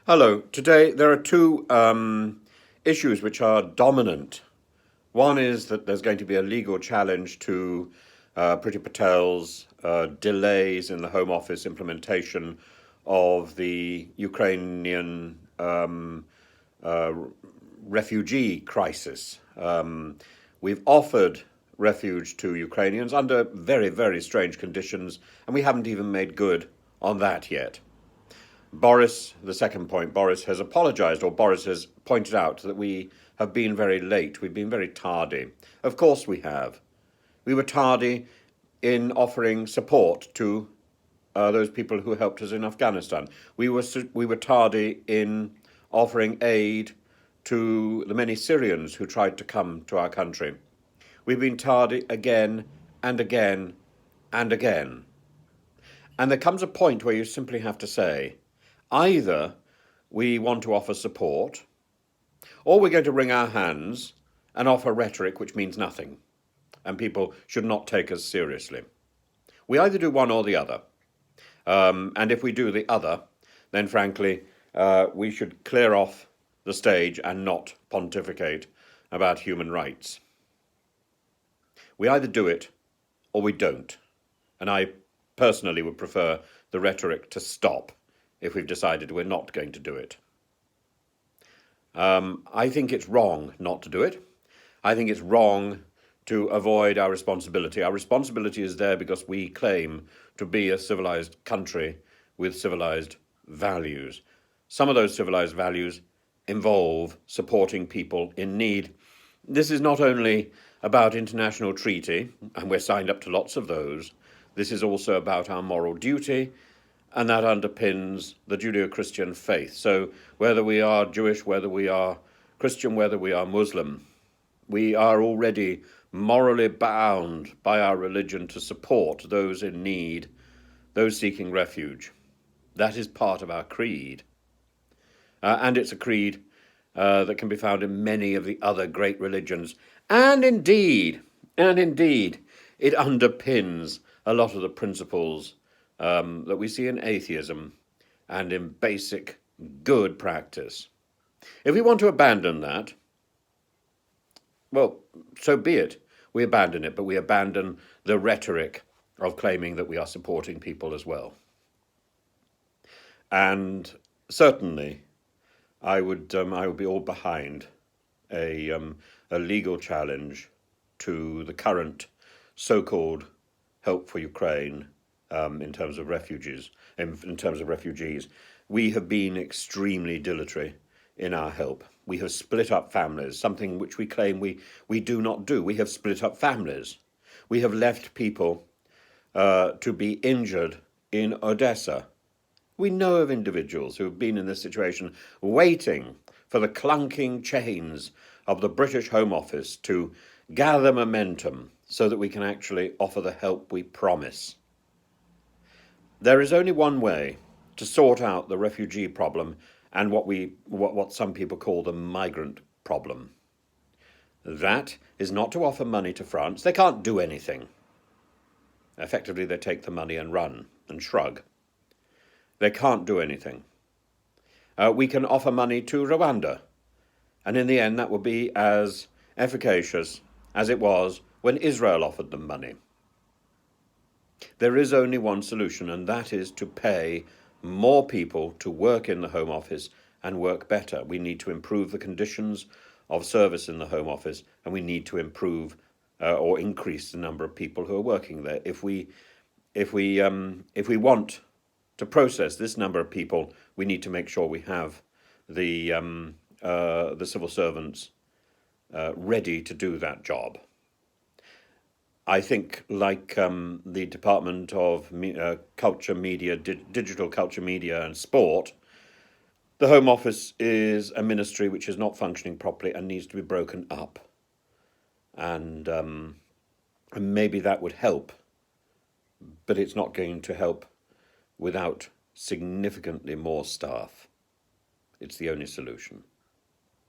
Hello. Today there are two issues which are dominant. One is that there's going to be a legal challenge to Priti Patel's delays in the Home Office implementation of the Ukrainian uh, refugee crisis. We've offered refuge to Ukrainians under very, very strange conditions, and we haven't even made good on that yet. Boris, the second point, Boris has apologised, or Boris has pointed out that we have been very late. We've been very tardy. Of course we have. We were tardy in offering support to those people who helped us in Afghanistan. We were tardy in offering aid to the many Syrians who tried to come to our country. We've been tardy again and again and again. And there comes a point where you simply have to say, either we want to offer support, or we're going to wring our hands and offer rhetoric which means nothing, and people should not take us seriously. We either do one or the other. And if we do the other, then frankly, we should clear off the stage and not pontificate about human rights. We either do it or we don't. And I personally would prefer the rhetoric to stop if we've decided we're not going to do it. I think it's wrong not to do it. I think it's wrong to avoid our responsibility. Our responsibility is there because we claim to be a civilized country with civilized values. Some of those civilized values involve supporting people in need. This is not only about international treaty, and we're signed up to lots of those. This is also about our moral duty, and that underpins the Judeo-Christian faith. So whether we are Jewish, whether we are Christian, whether we are Muslim, we are already morally bound by our religion to support those in need, those seeking refuge. That is part of our creed. And it's a creed that can be found in many of the other great religions. And indeed, it underpins a lot of the principles that we see in atheism and in basic good practice. If we want to abandon that, well, so be it. We abandon it, but we abandon the rhetoric of claiming that we are supporting people as well. And certainly, I would be all behind a legal challenge to the current so-called help for Ukraine in terms of refugees. In terms of refugees, we have been extremely dilatory in our help. We have split up families, something which we claim we do not do. We have split up families. We have left people to be injured in Odessa. We know of individuals who have been in this situation waiting for the clunking chains of the British Home Office to gather momentum so that we can actually offer the help we promise. There is only one way to sort out the refugee problem and what some people call the migrant problem. That is not to offer money to France. They can't do anything. Effectively, they take the money and run and shrug. They can't do anything. We can offer money to Rwanda, and in the end that will be as efficacious as it was when Israel offered them money. There is only one solution, and that is to pay more people to work in the Home Office and work better. We need to improve the conditions of service in the Home Office, and we need to improve or increase the number of people who are working there. If we want to process this number of people, we need to make sure we have the civil servants ready to do that job. I think, like the Department of Culture, Media, Digital Culture, Media and Sport, the Home Office is a ministry which is not functioning properly and needs to be broken up. And maybe that would help, but it's not going to help without significantly more staff. It's the only solution.